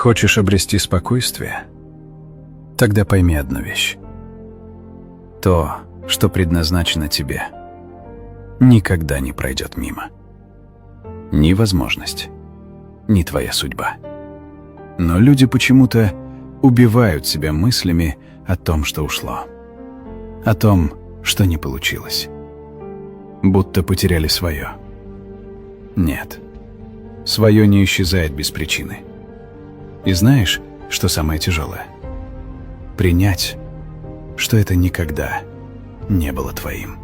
Хочешь обрести спокойствие? Тогда пойми одну вещь. То, что предназначено тебе, никогда не пройдет мимо. Ни возможность, ни твоя судьба. Но люди почему-то убивают себя мыслями о том, что ушло, о том, что не получилось. Будто потеряли свое. Нет, свое не исчезает без причины. И знаешь, что самое тяжелое? Принять, что это никогда не было твоим.